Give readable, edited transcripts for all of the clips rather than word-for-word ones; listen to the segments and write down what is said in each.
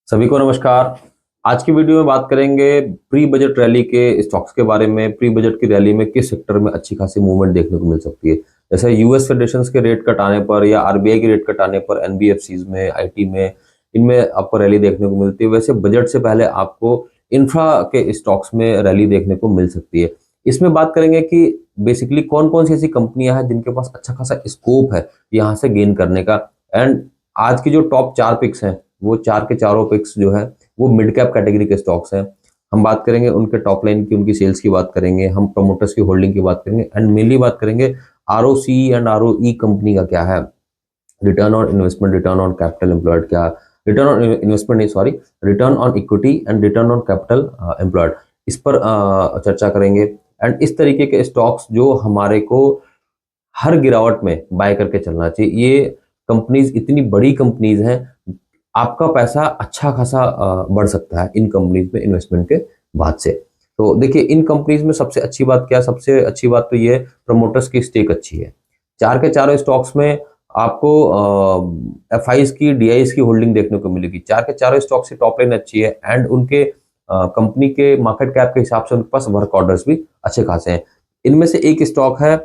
सभी को नमस्कार। आज की वीडियो में बात करेंगे प्री बजट रैली के स्टॉक्स के बारे में। प्री बजट की रैली में किस सेक्टर में अच्छी खासी मूवमेंट देखने को मिल सकती है। जैसे यूएस फेडरेशंस के रेट कट आने पर या आरबीआई के रेट कट आने पर एनबीएफसीज में, आईटी में, इनमें आपको रैली देखने को मिलती है। वैसे बजट से पहले आपको इंफ्रा के स्टॉक्स में रैली देखने को मिल सकती है। इसमें बात करेंगे कि बेसिकली कौन कौन सी ऐसी कंपनियां हैं जिनके पास अच्छा खासा स्कोप है यहाँ से गेन करने का। एंड आज की जो टॉप 4 पिक्स हैं, वो 4 के चारों पिक्स जो है वो मिड कैप कैटेगरी के स्टॉक्स हैं। हम बात करेंगे उनके टॉप लाइन की, उनकी सेल्स की बात करेंगे, हम प्रमोटर्स की होल्डिंग की बात करेंगे एंड मेनली बात करेंगे आरओसी एंड आरओई कंपनी का क्या है, return on investment, return on capital employed क्या है, रिटर्न ऑन इन्वेस्टमेंट नहीं sorry, return on equity and return on capital employed, इस पर चर्चा करेंगे। एंड इस तरीके के स्टॉक्स जो हमारे को हर गिरावट में बाय करके चलना चाहिए। ये कंपनीज इतनी बड़ी कंपनीज हैं, आपका पैसा अच्छा खासा बढ़ सकता है इन कंपनीज में इन्वेस्टमेंट के बाद से। तो देखिए, इन कंपनीज में सबसे अच्छी बात क्या है? सबसे अच्छी बात तो ये प्रमोटर्स की स्टेक अच्छी है। 4 के चारों स्टॉक्स में आपको एफआईज की, डीआईज की होल्डिंग देखने को मिलेगी। 4 के चारों स्टॉक्स की टॉप लाइन अच्छी है एंड उनके कंपनी के मार्केट कैप के हिसाब से उनके पास वर्क ऑर्डर्स भी अच्छे खासे हैं। इनमें से एक स्टॉक है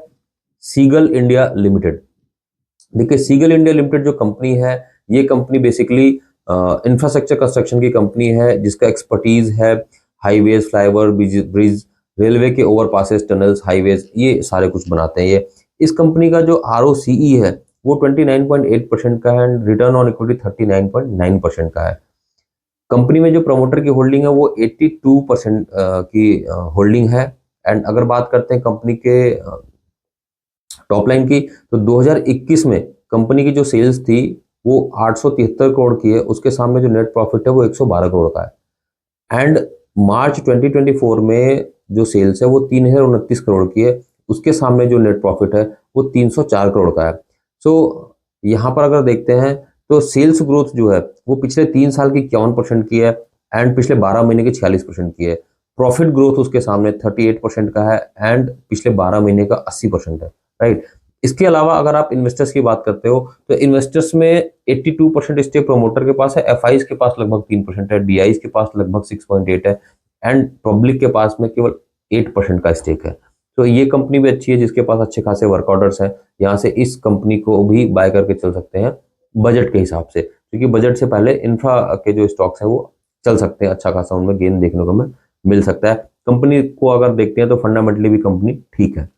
सीगल इंडिया लिमिटेड। देखिए, सीगल इंडिया लिमिटेड जो कंपनी है, ये कंपनी बेसिकली इंफ्रास्ट्रक्चर कंस्ट्रक्शन की कंपनी है जिसका एक्सपर्टीज है हाईवेज, फ्लाईओवर, ब्रिज, रेलवे के ओवरपासेस, टनल्स, हाईवेज, ये सारे कुछ बनाते हैं ये। इस कंपनी का जो आरओसीई है वो 29.8% का है एंड रिटर्न ऑन इक्विटी 39.9% का है। कंपनी में जो प्रमोटर की होल्डिंग है वो 82% की होल्डिंग है। एंड अगर बात करते हैं कंपनी के टॉप लाइन की, तो 2021 में कंपनी की जो सेल्स थी वो 873 करोड़ की है, उसके सामने जो नेट प्रॉफिट है वो 112 करोड़ का है। एंड मार्च 2024 में जो सेल्स है वो 3029 करोड़ की है, उसके सामने जो नेट प्रॉफिट है वो 304 करोड़ का है। सो यहाँ पर अगर देखते हैं तो सेल्स ग्रोथ जो है वो पिछले 3 साल की 51% की है एंड पिछले 12 महीने की 46% की है। प्रॉफिट ग्रोथ उसके सामने 38% का है एंड पिछले 12 महीने का 80% है, राइट। इसके अलावा अगर आप इन्वेस्टर्स की बात करते हो तो इन्वेस्टर्स में 82% स्टेक प्रमोटर के पास है, एफआईज के पास लगभग 3% है, डीआईज के पास लगभग 6.8 है एंड पब्लिक के पास में केवल 8% का स्टेक है। तो ये कंपनी भी अच्छी है जिसके पास अच्छे खासे वर्क ऑर्डर्स हैं। यहाँ से इस कंपनी को भी बाय करके चल सकते हैं बजट के हिसाब से, क्योंकि बजट से पहले इंफ्रा के जो स्टॉक्स हैं वो चल सकते हैं, अच्छा खासा उनमें गेन देखने को मिल सकता है। कंपनी को अगर देखते हैं तो फंडामेंटली भी कंपनी ठीक है।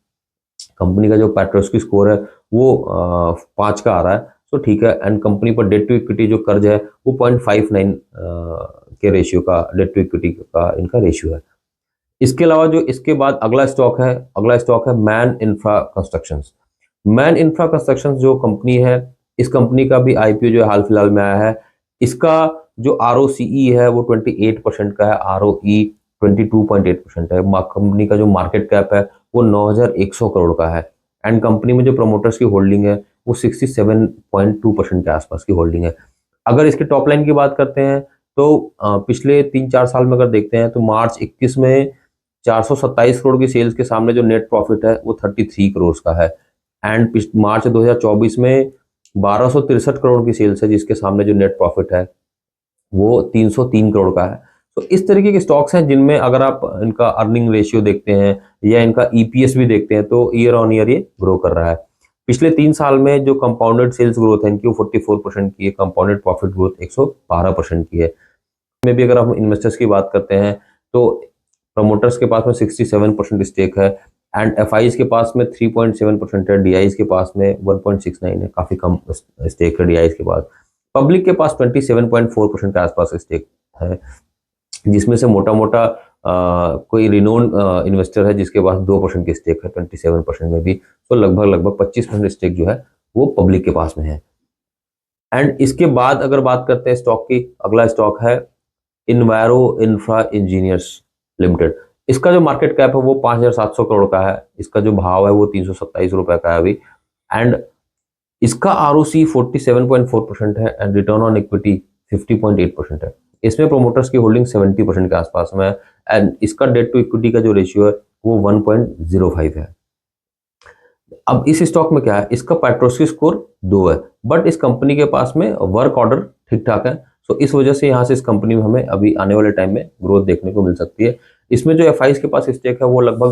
कंपनी का जो पेट्रोस्की स्कोर है वो 5 का आ रहा है, तो ठीक है। एंड कंपनी पर डेट टू इक्विटी जो कर्ज है वो 0.59 के रेशियो का डेट टू इक्विटी का इनका रेशियो है। इसके अलावा जो इसके बाद अगला स्टॉक है man infra constructions. Man infra constructions जो कंपनी है, इस कंपनी का भी आईपीओ जो हाल फिलहाल में आया है। इसका जो आरओसीई है वो 28% का है, आरओई 22.8% है। कंपनी का जो मार्केट कैप है वो 9100 करोड़ का है एंड कंपनी में जो प्रमोटर्स की होल्डिंग है वो 67.2% के आसपास की होल्डिंग है। अगर इसके टॉप लाइन की बात करते हैं तो पिछले 3-4 साल में अगर देखते हैं तो मार्च 21 में 427 करोड़ की सेल्स के सामने जो नेट प्रॉफिट है वो 33 करोड़ का है एंड मार्च 2024 में 1263 करोड़ की सेल्स है जिसके सामने जो नेट प्रॉफिट है वो 303 करोड़ का है। तो इस तरीके के स्टॉक्स हैं जिनमें अगर आप इनका अर्निंग रेशियो देखते हैं या इनका ईपीएस भी देखते हैं तो ईयर ऑन ईयर ये ग्रो कर रहा है। पिछले 3 साल में जो कंपाउंडेड सेल्स ग्रोथ है इनकी वो 44% की है, कंपाउंडेड प्रॉफिट ग्रोथ 112% की है। में भी अगर हम इन्वेस्टर्स की बात करते हैं तो प्रमोटर्स के पास में 67% स्टेक है एंड एफआईज के पास में 3.7% है, डीआईज के पास में 1.69 है, काफी कम स्टेक है डीआईज के पास। पब्लिक के पास 27.4% के आसपास स्टेक है, जिसमें से मोटा मोटा कोई रिनोन इन्वेस्टर है जिसके पास 2% की स्टेक है 27% में भी। तो लगभग 25% स्टेक जो है वो पब्लिक के पास में है। एंड इसके बाद अगर बात करते हैं स्टॉक की, अगला स्टॉक है इन्वायरो इंफ्रा इंजीनियर्स लिमिटेड। इसका जो मार्केट कैप है वो 5700 करोड़ का है, इसका जो भाव है वो 327 रुपए का है अभी एंड इसका आरओसी 47.4% है एंड रिटर्न ऑन इक्विटी 50.8% है। इसमें प्रोमोटर्स की होल्डिंग 70% के आसपास में है एंड इसका डेट टू इक्विटी का जो रेशियो है वो 1.05 है। अब इस स्टॉक में क्या है, इसका पेट्रोस्की स्कोर 2 है बट इस कंपनी के पास में वर्क ऑर्डर ठीक ठाक है। सो इस वजह से यहाँ से इस कंपनी में हमें अभी आने वाले टाइम में ग्रोथ देखने को मिल सकती है। इसमें जो एफआईज के पास स्टेक है वो लगभग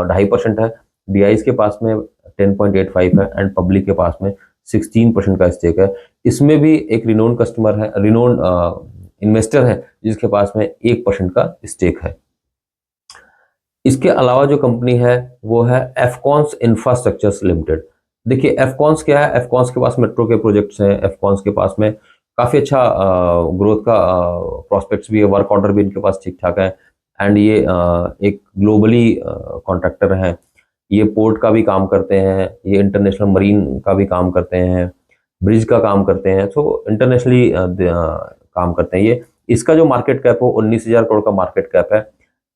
2.5% है, डीआईज के पास में 10.85 है एंड पब्लिक के पास में 16% का स्टेक है। इसमें भी एक रिनोन कस्टमर है, रिनोन इन्वेस्टर है जिसके पास में 1% का स्टेक है। इसके अलावा जो कंपनी है वो है एफकॉन्स इंफ्रास्ट्रक्चर्स लिमिटेड। देखिए एफकॉन्स क्या है, एफकॉन्स के पास मेट्रो के प्रोजेक्ट्स हैं, एफकॉन्स के पास में काफ़ी अच्छा ग्रोथ का प्रॉस्पेक्ट्स भी है, वर्क ऑर्डर भी इनके पास ठीक ठाक है एंड ये एक ग्लोबली कॉन्ट्रैक्टर हैं। ये पोर्ट का भी काम करते हैं, ये इंटरनेशनल मरीन का भी काम करते हैं, ब्रिज का काम करते हैं, तो इंटरनेशनली काम करते हैं ये। इसका जो मार्केट कैप हो 19,000 करोड़ का मार्केट कैप है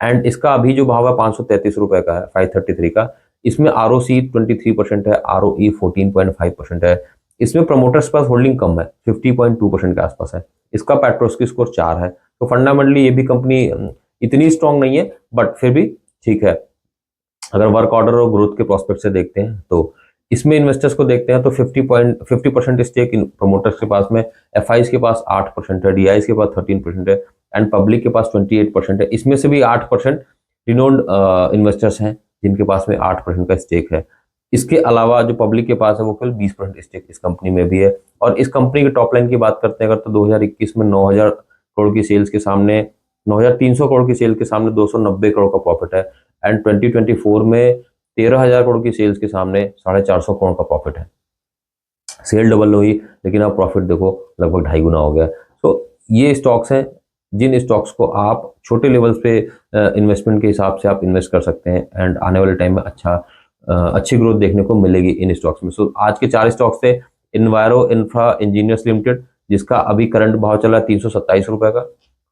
एंड इसका अभी जो भाव है 533 रुपए का है, 533 का। इसमें ROC 23% है, ROE 14.5% है। इसमें प्रमोटर्स पास होल्डिंग कम है, 50.2% के आसपास है। इसका पेट्रोस्की स्कोर 4 है। तो फंडामेंटली ये भी कंपनी इतनी स्ट्रांग नहीं है बट फिर भी ठीक है। अगर वर्क ऑर्डर और ग्रोथ के प्रोस्पेक्ट से देखते हैं तो इसमें इन्वेस्टर्स को देखते हैं तो 50% स्टेक इन प्रमोटर्स के पास में, एफआईज के पास 8% है, डीआईज के पास 13% है एंड पब्लिक के पास 28% है। इसमें से भी 8% रिनोन्ड इन्वेस्टर्स हैं जिनके पास में 8% का स्टेक है। इसके अलावा जो पब्लिक के पास है वो केवल 20% स्टेक इस कंपनी में भी है। और इस कंपनी के टॉप लाइन की बात करते हैं अगर तो 2021 में 9,000 करोड़ की सेल्स के सामने 9,300 करोड़ की सेल के सामने 290 करोड़ का प्रॉफिट है एंड 2024 में 13,000 करोड़ की सेल्स के सामने 450 करोड़ का प्रॉफिट है। सेल डबल हुई लेकिन आप प्रॉफिट देखो लगभग 2.5 गुना हो गया। तो ये स्टॉक्स हैं जिन स्टॉक्स को आप छोटे लेवल्स पे इन्वेस्टमेंट के हिसाब से आप इन्वेस्ट कर सकते हैं एंड आने वाले टाइम में अच्छी ग्रोथ देखने को मिलेगी इन स्टॉक्स में। सो आज के 4 स्टॉक्स थे। इन्वायरो इंफ्रा इंजीनियर्स लिमिटेड जिसका अभी करंट भाव चला है 327 रुपए का।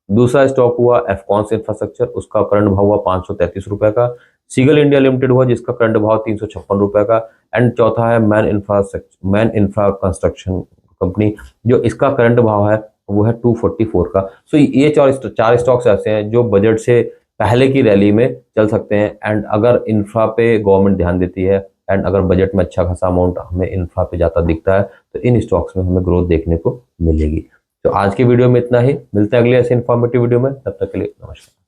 दूसरा स्टॉक हुआ एफकॉन्स इंफ्रास्ट्रक्चर, उसका करंट भाव हुआ 533 रुपए का। सीगल इंडिया लिमिटेड हुआ जिसका करंट भाव 356 रुपए का एंड चौथा है मैन इंफ्रा कंस्ट्रक्शन कंपनी जो इसका करंट भाव है वो है 244 का। सो ये 4 स्टॉक्स ऐसे हैं जो बजट से पहले की रैली में चल सकते हैं एंड अगर इंफ्रा पे गवर्नमेंट ध्यान देती है एंड अगर बजट में अच्छा खासा अमाउंट हमें इंफ्रा पे जाता दिखता है तो इन स्टॉक्स में हमें ग्रोथ देखने को मिलेगी। तो आज की वीडियो में इतना ही, मिलते हैं अगले ऐसे इन्फॉर्मेटिव वीडियो में, तब तक के लिए नमस्कार।